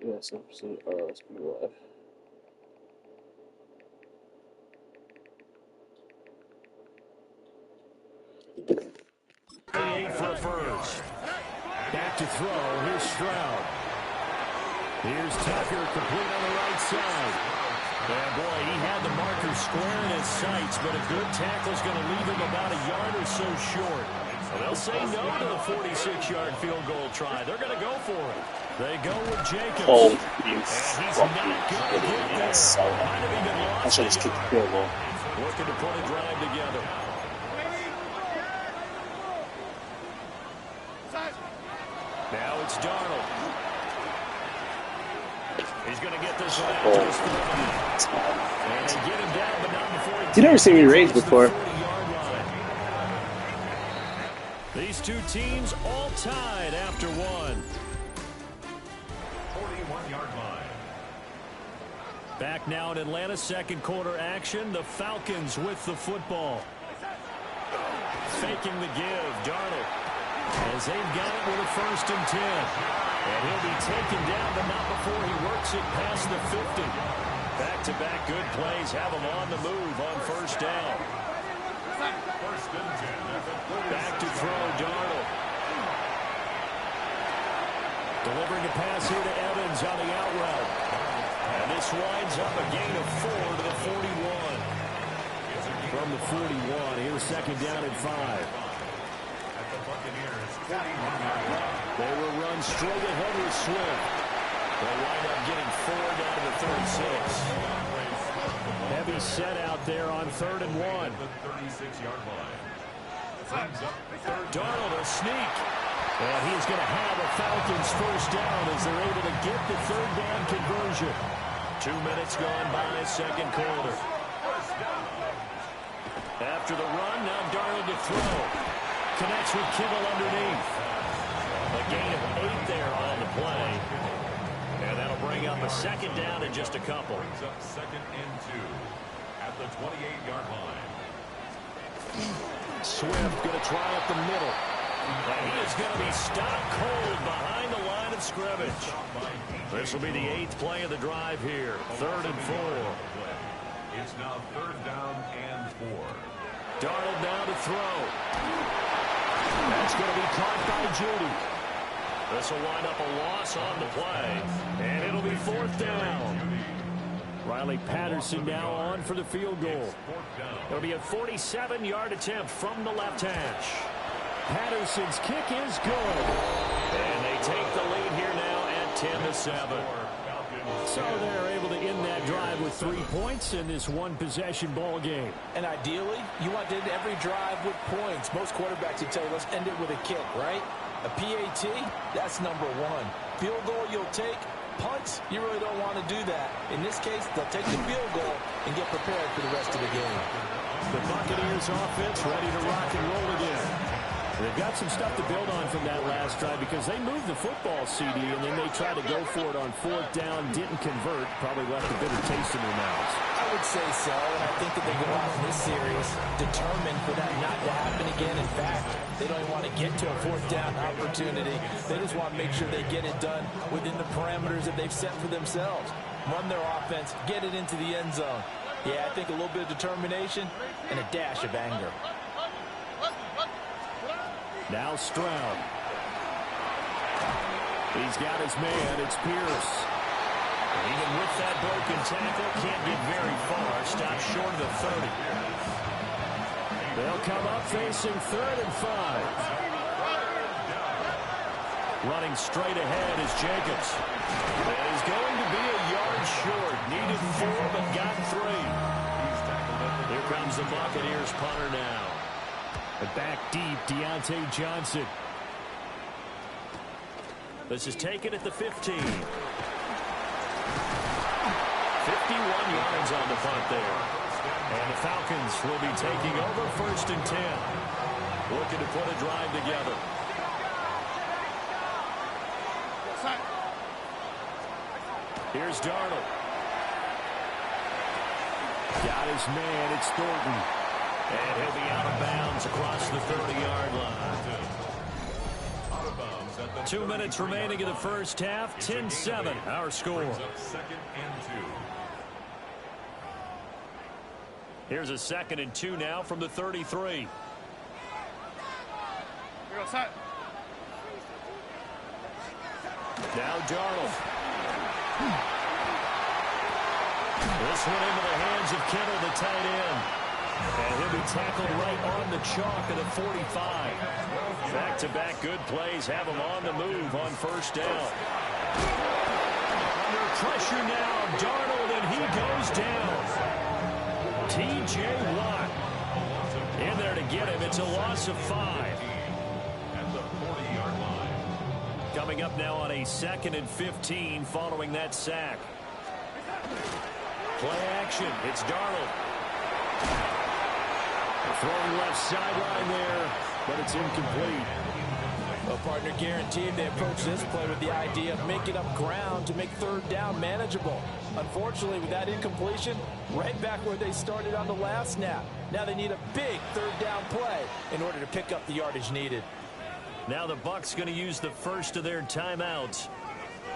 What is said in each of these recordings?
This episode, let's be live. For a first. Back to throw. Here's Stroud. Here's Tucker, complete on the right side. Yeah, boy, he had the marker square in his sights, but a good tackle's going to leave him about a yard or so short. Well, they'll say no to the 46-yard field goal try. They're going to go for it. They go with Jacobs. Oh, you he's not going to get there. Might have even lost. I should just kick the field goal. Looking to put a drive together. Now it's Darnold. He's going to get this one out to his 40. And they get him down, but not before he... You never seen me raise before. These two teams all tied after one. 41-yard line. Back now in Atlanta, second quarter action. The Falcons with the football. Faking the give, Darnold. As they've got it with a 1st and 10. And he'll be taken down, but not before he works it past the 50. Back-to-back good plays have him on the move on 1st down. 1st and 10. Back to throw, Darnold. Delivering a pass here to Evans on the out route. And this winds up a gain of 4 to the 41. From the 41, here's 2nd down and 5. They will run straight ahead with Swift. They'll wind up getting 4 down to the 36. Heavy set out there on 3rd and 1. The 36-yard line. Darnold a sneak. And he's going to have a Falcons 1st down as they're able to get the 3rd down conversion. 2 minutes gone by, 2nd quarter. After the run, now Darnold to throw. Connects with Kittle underneath. A gain of 8 there on the play. And that'll bring up a 2nd down in just a couple. Brings up 2nd and 2 at the 28-yard line. Swift going to try up the middle. And he is going to be stopped cold behind the line of scrimmage. This will be the 8th play of the drive here. 3rd and 4. It's now 3rd down and 4. Darnold now to throw. That's going to be caught by Judy. This will wind up a loss on the play. And it'll be 4th down. Riley Patterson now on for the field goal. It'll be a 47-yard attempt from the left hash. Patterson's kick is good. And they take the lead here now at 10-7. So they're able to end that drive with 3 points in this one-possession ball game. And ideally, you want to end every drive with points. Most quarterbacks will tell you, let's end it with a kick, right? A PAT, that's number 1. Field goal you'll take. Punts, you really don't want to do that. In this case, they'll take the field goal and get prepared for the rest of the game. The Buccaneers offense ready to rock and roll again. They've got some stuff to build on from that last drive because they moved the football, CD, and then they tried to go for it on 4th down, didn't convert, probably left a bitter taste in their mouths. I would say so, and I think that they go out in this series determined for that not to happen again. In fact, they don't even want to get to a 4th down opportunity. They just want to make sure they get it done within the parameters that they've set for themselves. Run their offense, get it into the end zone. Yeah, I think a little bit of determination and a dash of anger. Now Stroud. He's got his man. It's Pierce. Even with that broken tackle, can't get very far. Stopped short of the 30. They'll come up facing 3rd and 5. Running straight ahead is Jacobs. And he's going to be a yard short. Needed 4, but got 3. Here comes the Buccaneers punter now. And back deep, Deontay Johnson. This is taken at the 15. 51 yards on the punt there. And the Falcons will be taking over 1st and 10. Looking to put a drive together. Here's Darnold. Got his man. It's Thornton. And he'll be out of bounds across the 30-yard line. Out of bounds at 2 minutes remaining in the first half. 10-7, our score. Second and 2. Here's a 2nd and 2 now from the 33. Now Darnold. This one into the hands of Kittle, the tight end. And he'll be tackled right on the chalk at the 45. Back-to-back good plays have him on the move on first down. Under pressure now, Darnold, and he goes down. T.J. Watt in there to get him. It's a loss of 5. At the 40-yard line. Coming up now on a 2nd and 15 following that sack. Play action. It's Darnold. Throwing left sideline there, but it's incomplete. Well, partner, guaranteed they approach this play with the idea of making up ground to make third down manageable. Unfortunately, with that incompletion, right back where they started on the last snap. Now they need a big third down play in order to pick up the yardage needed. Now the Bucs going to use the first of their timeouts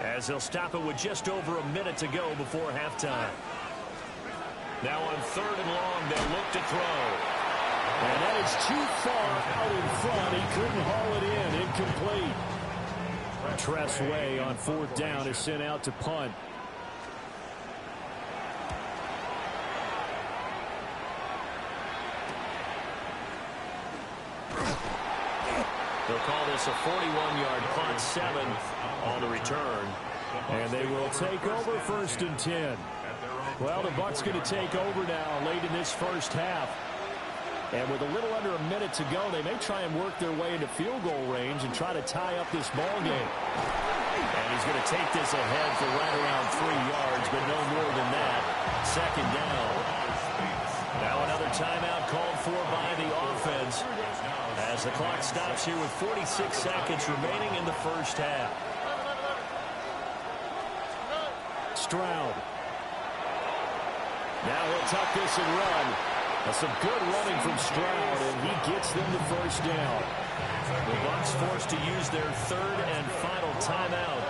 as they'll stop it with just over a minute to go before halftime. Now on 3rd and long, they'll look to throw. And that is too far out in front. He couldn't haul it in. Incomplete. Tress Way on 4th down is sent out to punt. They'll call this a 41-yard punt, 7 on the return. And they will take over 1st and 10. Well, the Bucs going to take over now late in this first half. And with a little under a minute to go, they may try and work their way into field goal range and try to tie up this ball game. And he's going to take this ahead for right around 3 yards, but no more than that. 2nd down. Now another timeout called for by the offense as the clock stops here with 46 seconds remaining in the first half. Stroud. Now he'll tuck this and run. That's some good running from Stroud, and he gets them the first down. The Bucs forced to use their 3rd and final timeout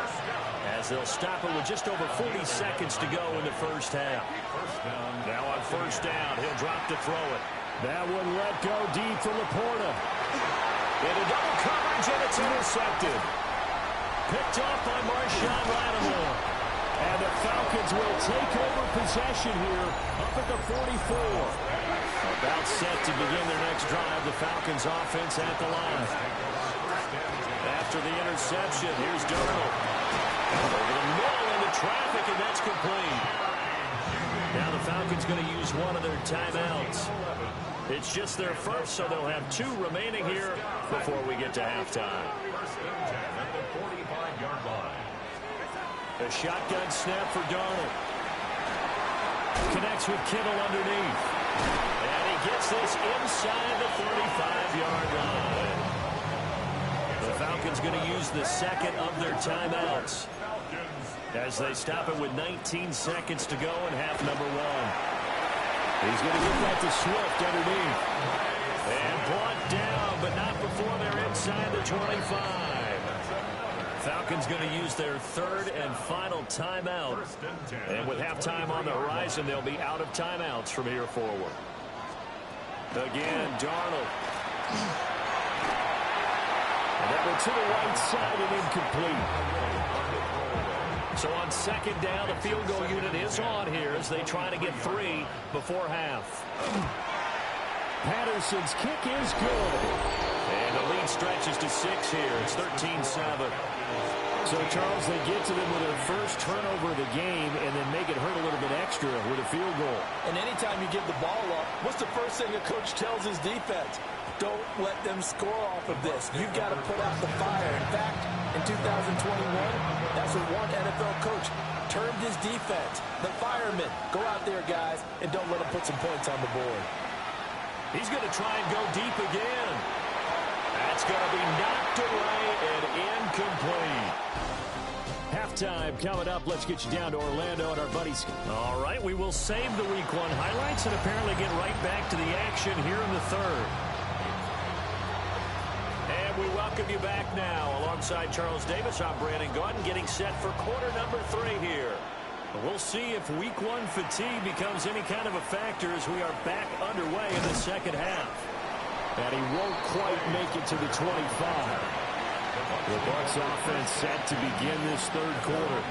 as they'll stop it with just over 40 seconds to go in the first half. Now on 1st down, he'll drop to throw it. That one let go deep for Laporta. Into double coverage, and it's intercepted. Picked off by Marshawn Lattimore. And the Falcons will take over possession here up at the 44. About set to begin their next drive, the Falcons offense at the line. After the interception, here's Darnold. Over the middle into traffic, and that's complete. Now the Falcons going to use one of their timeouts. It's just their first, so they'll have 2 remaining here before we get to halftime. A shotgun snap for Darnold. Connects with Kittle underneath. And he gets this inside the 35-yard line. The Falcons going to use the 2nd of their timeouts as they stop it with 19 seconds to go in half number 1. He's going to get that to Swift underneath. And brought down, but not before they're inside the 25. Falcons going to use their 3rd and final timeout. And with halftime on the horizon, they'll be out of timeouts from here forward. Again, Darnold. And that went to the right side and incomplete. So on 2nd down, the field goal unit is on here as they try to get 3 before half. Patterson's kick is good. And the lead stretches to 6 here. It's 13-7. So, Charles, they get to them with their first turnover of the game and then make it hurt a little bit extra with a field goal. And anytime you give the ball up, what's the first thing a coach tells his defense? Don't let them score off of this. You've got to put out the fire. In fact, in 2021, that's what one NFL coach termed his defense. The firemen. Go out there, guys, and don't let them put some points on the board. He's going to try and go deep again. That's going to be knocked away and incomplete. Halftime coming up. Let's get you down to Orlando and our buddies. All right, we will save the Week 1 highlights and apparently get right back to the action here in the 3rd. And we welcome welcome you back now. Alongside Charles Davis, I'm Brandon Gaudin, getting set for quarter number 3 here. We'll see if week 1 fatigue becomes any kind of a factor as we are back underway in the second half. And he won't quite make it to the 25. The Bucs offense set to begin this third quarter.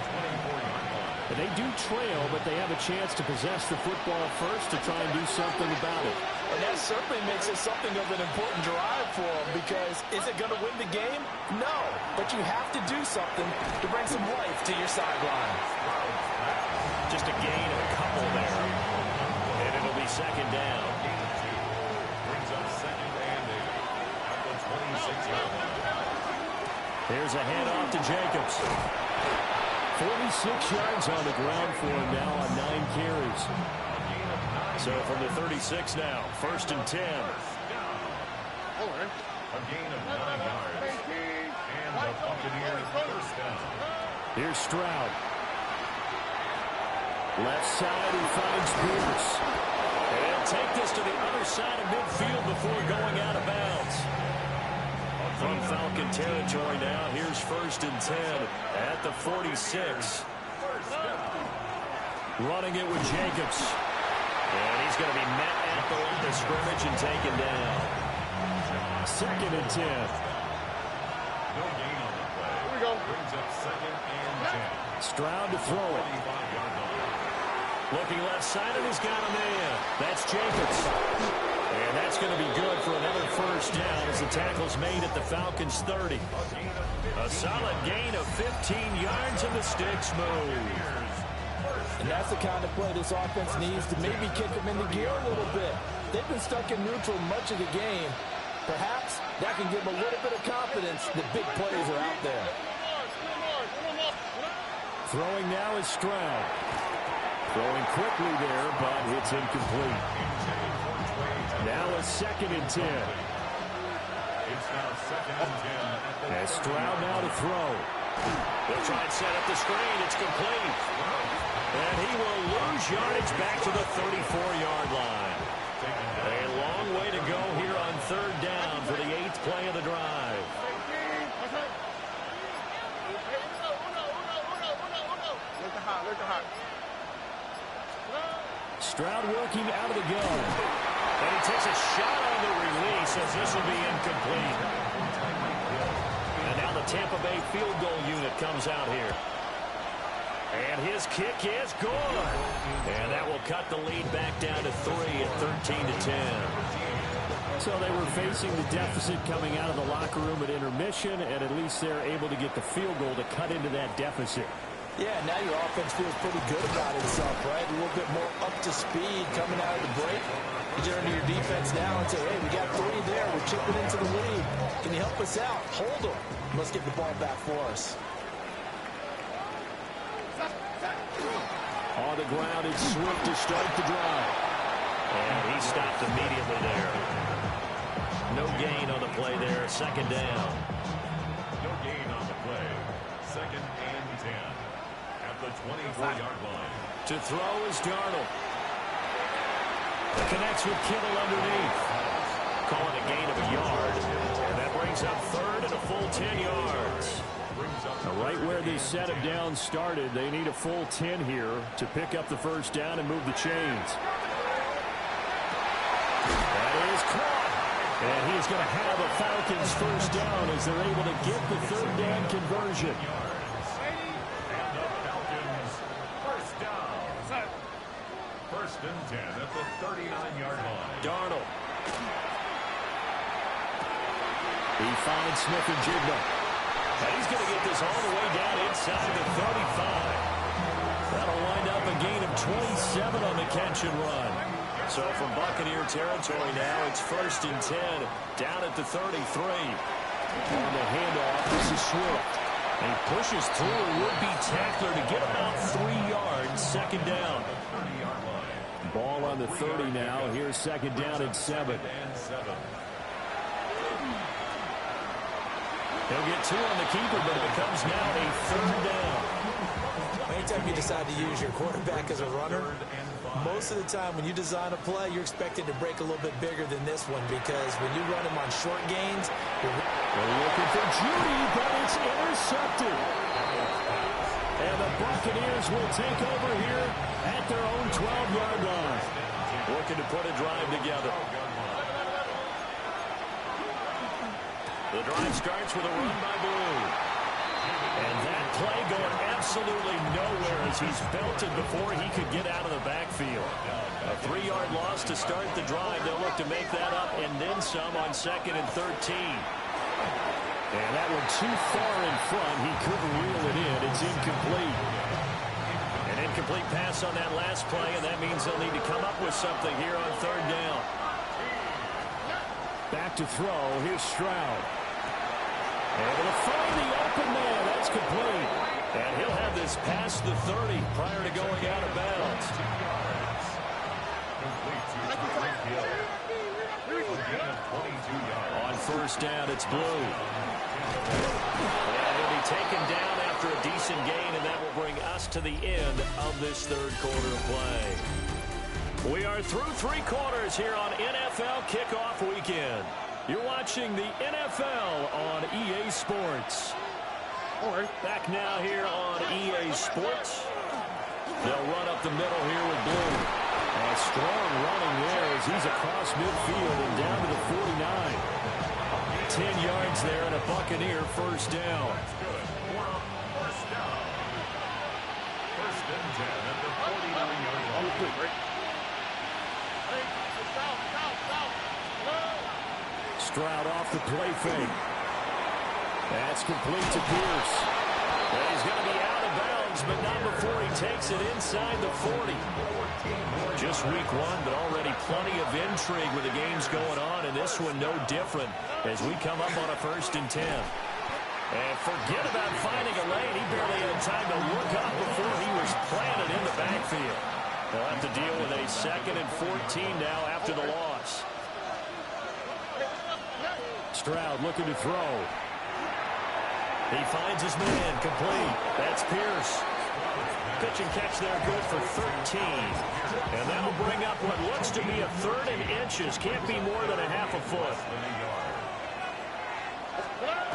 And they do trail, but they have a chance to possess the football first to try and do something about it. And that certainly makes it something of an important drive for them, because is it going to win the game? No, but you have to do something to bring some life to your sideline. Just a gain of a couple there. And it'll be second down. Brings up second and 8 at the 26-yard line. Here's a handoff to Jacobs. 46 yards on the ground for him now on 9 carries. So from the 36 now, first and 10. A gain of 9 yards. And the Buccaneers first down. Here's Stroud. Left side, he finds Pierce. And take this to the other side of midfield before going out of bounds. From Falcon territory now, here's first and 10 at the 46. Running it with Jacobs. And he's going to be met at the line of scrimmage and taken down. Second and 10. No gain on the play. Here we go. Brings up second and 10. Stroud to throw it. 45-yard line. Looking left side, and he's got a man. That's Jacobs. And that's going to be good for another first down as the tackle's made at the Falcons' 30. A solid gain of 15 yards, and the sticks move. And that's the kind of play this offense needs to maybe kick them into gear a little bit. They've been stuck in neutral much of the game. Perhaps that can give them a little bit of confidence that big plays are out there. Throwing now is Stroud. Throwing quickly there, but it's incomplete. Now a second and 10. It's now second and 10. And Stroud now to throw. They'll try and set up the screen. It's complete. And he will lose yardage back to the 34-yard line. A long way to go here on third down for the 8th play of the drive. Stroud working out of the gun. And he takes a shot on the release as this will be incomplete. And now the Tampa Bay field goal unit comes out here. And his kick is good. And that will cut the lead back down to 3 at 13-10. So they were facing the deficit coming out of the locker room at intermission, and at least they're able to get the field goal to cut into that deficit. Yeah, now your offense feels pretty good about itself, right? A little bit more up to speed coming out of the break. You turn to your defense now and say, hey, we got 3 there. We're chipping into the lead. Can you help us out? Hold them. Let's get the ball back for us. On the ground, it's Swift to start the drive. And he stopped immediately there. No gain on the play there. Second down. No gain on the play. Second and 10 at the 24-yard line. To throw is Darnold. Connects with Kittle underneath. Call it a gain of a yard. And that brings up third and a full 10 yards. Now right where this set of downs started, they need a full 10 here to pick up the first down and move the chains. That is caught. And he's going to have a Falcons first down as they're able to get the third down conversion. And the Falcons first down. First and 10 at the 39-yard line. Darnold. He finds Smith-Njigba. And he's going to get this all the way down inside the 35. That'll wind up a gain of 27 on the catch and run. So from Buccaneer territory now, it's first and 10 down at the 33. On the handoff, this is Swift. And he pushes through a would-be tackler to get about 3 yards, second down. Ball on the 30 now. Here's second down and 7. He'll get 2 on the keeper, but it becomes now a third down. Anytime you decide to use your quarterback as a runner, most of the time when you design a play, you're expected to break a little bit bigger than this one, because when you run him on short gains, you're They're looking for Judy, but it's intercepted. And the Buccaneers will take over here at their own 12-yard line. Looking to put a drive together. The drive starts with a run by Blue. And that play going absolutely nowhere as he's belted before he could get out of the backfield. A 3-yard loss to start the drive. They'll look to make that up and then some on 2nd and 13. And that one too far in front. He couldn't reel it in. It's incomplete. An incomplete pass on that last play, and that means they'll need to come up with something here on 3rd down. Back to throw. Here's Stroud. Able to find the open man. That's complete. And he'll have this past the 30 prior to going out of bounds. On 1st down, it's Blue. And he'll be taken down after a decent gain, and that will bring us to the end of this 3rd quarter of play. We are through 3 quarters here on NFL Kickoff Weekend. You're watching the NFL on EA Sports. Back now here on EA Sports. They'll run up the middle here with Blue. A strong running there as he's across midfield and down to the 49. 10 yards there and a Buccaneer 1st down. First and 10 at the 49-yard line. Stroud off the play fake. That's complete to Pierce. And he's going to be out of bounds, but not before he takes it inside the 40. Just week 1, but already plenty of intrigue with the games going on, and this one no different as we come up on a 1st and 10. And forget about finding a lane. He barely had time to look up before he was planted in the backfield. They'll have to deal with a 2nd and 14 now after the loss. Stroud looking to throw. He finds his man, complete. That's Pierce. Pitch and catch there, good for 13. And that'll bring up what looks to be a 3rd and inches. Can't be more than a half a foot.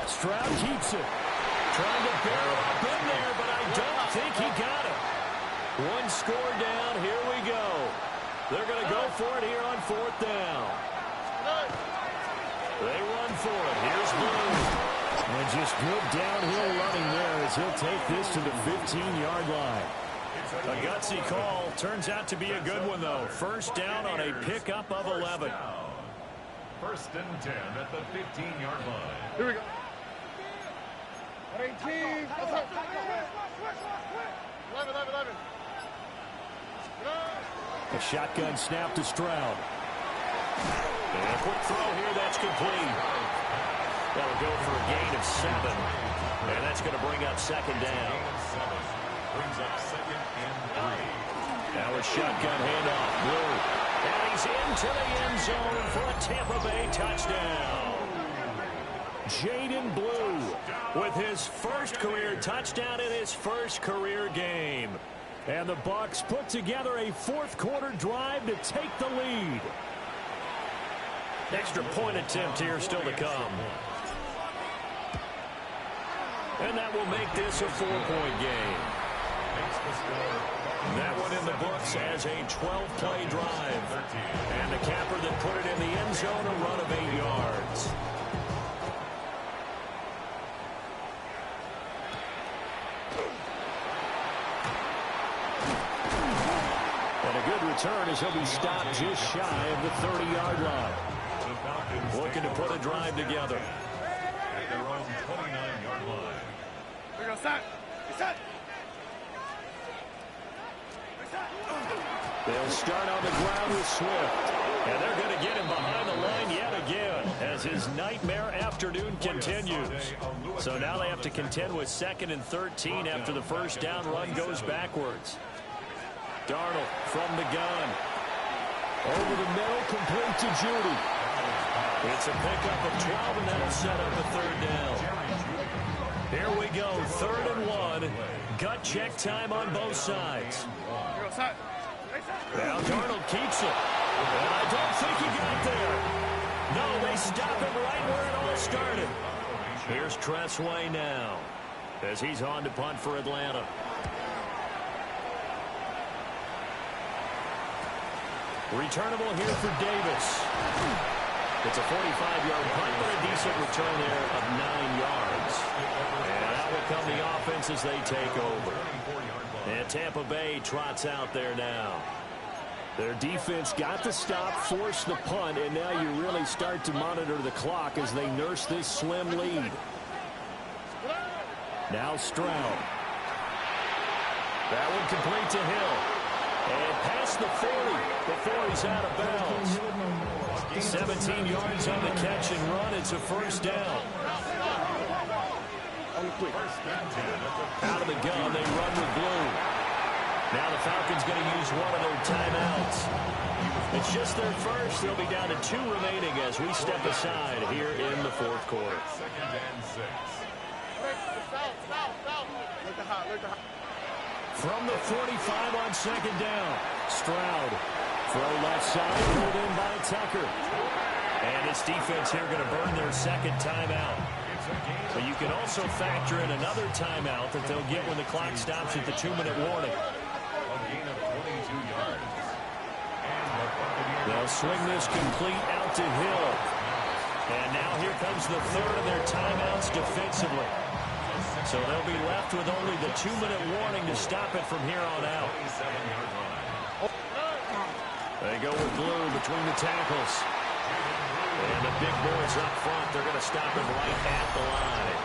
Stroud keeps it. Trying to barrel up in there, but I don't think he got it. 1 score down, here we go. They're going to go for it here on 4th down. They run for it. Here's Blue. And just good downhill running there as he'll take this to the 15-yard line. A gutsy call. Turns out to be a good one, though. 1st down on a pickup of 11. 1st and 10 at the 15-yard line. Here we go. 18. 11. A shotgun snap to Stroud. And a quick throw here, that's complete. That'll go for a gain of 7. And that's going to bring up 2nd down. Brings up 2nd and 3. Now a shotgun handoff. Blue. And he's into the end zone for a Tampa Bay touchdown. Jaden Blue with his 1st career touchdown in his 1st career game. And the Bucs put together a 4th quarter drive to take the lead. Extra point attempt here still to come. And that will make this a 4-point game. That one in the books as a 12-play drive. And the capper that put it in the end zone, a run of 8 yards. And a good return as he'll be stopped just shy of the 30-yard line. Looking to put a drive together. At their own 29-yard line. Here we go, set. Set. They'll start on the ground with Swift. And they're going to get him behind the line yet again as his nightmare afternoon continues. So now they have to contend with 2nd and 13 after the 1st down run goes backwards. Darnold from the gun. Over the middle, complete to Judy. It's a pickup of 12, and that'll set up a 3rd down. Here we go, 3rd and 1. Gut check time on both sides. Now Darnold keeps it. And I don't think he got there. No, they stop him right where it all started. Here's Tressway now as he's on to punt for Atlanta. Returnable here for Davis. It's a 45-yard punt, but a decent return there of 9 yards. And that will come the offense as they take over. And Tampa Bay trots out there now. Their defense got the stop, forced the punt, and now you really start to monitor the clock as they nurse this slim lead. Now Stroud. That one complete to Hill. And past the 40 before he's out of bounds. 17 yards on the catch and run. It's a first down. Out of the gun, they run with blue. Now the Falcons going to use one of their timeouts. It's just their first. They'll be down to 2 remaining as we step aside here in the fourth quarter. Second and 6. From the 45 on second down, Stroud. Throw left side, pulled in by Tucker. And this defense here going to burn their second timeout. But you can also factor in another timeout that they'll get when the clock stops at the 2-minute warning. A gain of 22 yards. They'll swing this complete out to Hill. And now here comes the third of their timeouts defensively. So they'll be left with only the 2-minute warning to stop it from here on out. They go with blue between the tackles. And the big boys up front, they're going to stop him right at the line.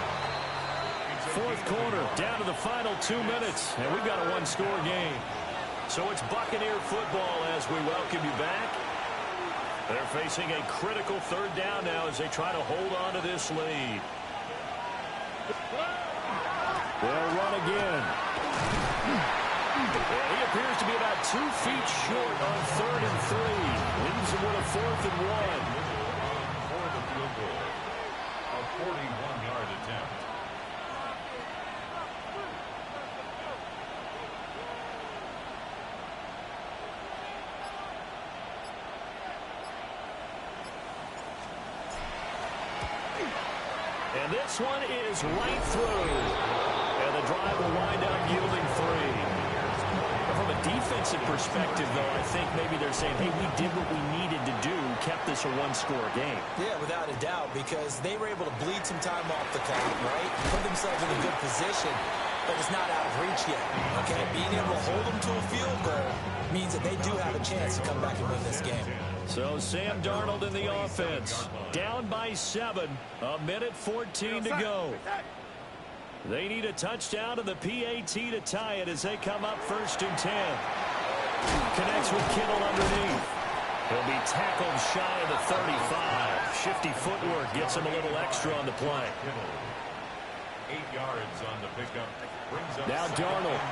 Fourth quarter, down to the final 2 minutes, and we've got a one-score game. So it's Buccaneer football as we welcome you back. They're facing a critical third down now as they try to hold on to this lead. They'll run again. He appears to be about 2 feet short on 3rd and 3. Leaves him with a 4th and 1. For the field goal, a 41-yard attempt. And this one is right through. And the drive will wind up yielding 3. From a defensive perspective, though, I think maybe they're saying, hey, we did what we needed to do, kept this a one-score game. Yeah, without a doubt, because they were able to bleed some time off the clock, right? Put themselves in a good position, but it's not out of reach yet, okay? Being able to hold them to a field goal means that they do have a chance to come back and win this game. So Sam Darnold in the offense. Down by 7. A minute 14 to go. They need a touchdown to the PAT to tie it as they come up 1st and 10. Connects with Kittle underneath. He'll be tackled shy of the 35. Shifty footwork gets him a little extra on the play. 8 yards on the pickup. Now Darnold.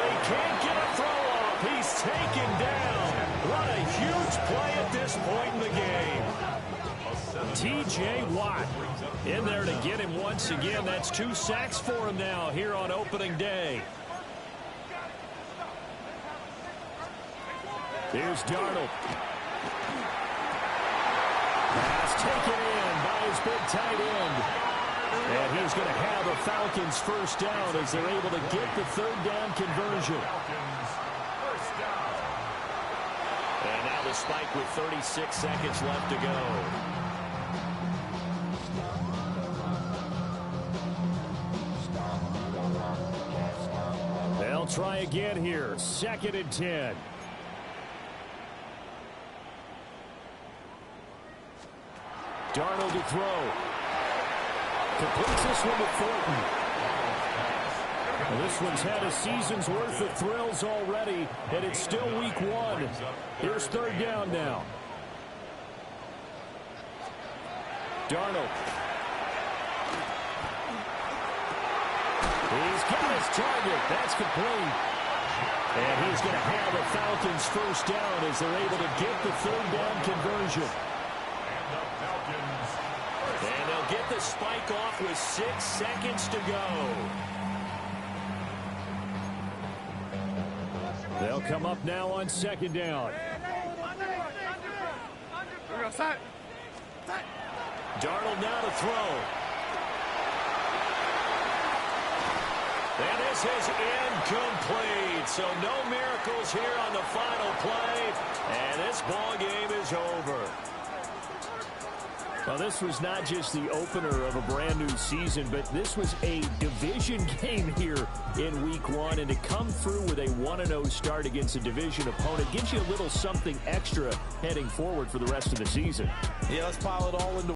He can't get a throw off. He's taken down. What a huge play at this point in the game. T.J. Watt in there to get him once again. That's 2 sacks for him now here on opening day. Here's Darnold. Pass taken in by his big tight end. And he's going to have a Falcons first down as they're able to get the 3rd down conversion. And now the spike with 36 seconds left to go. They'll try again here. 2nd and 10. Darnold to throw. Completes this one to Thornton. Well, this one's had a season's worth of thrills already, and it's still week 1. Here's 3rd down now. Darnold. He's got his target. That's complete. And he's going to have a Falcons first down as they're able to get the 3rd down conversion. And they'll get the spike off with 6 seconds to go. They'll come up now on 2nd down. Darnold now to throw. And this is incomplete. So no miracles here on the final play. And this ball game is over. Well, this was not just the opener of a brand new season, but this was a division game here in week 1. And to come through with a 1-0 start against a division opponent gives you a little something extra heading forward for the rest of the season. Yeah, let's pile it all into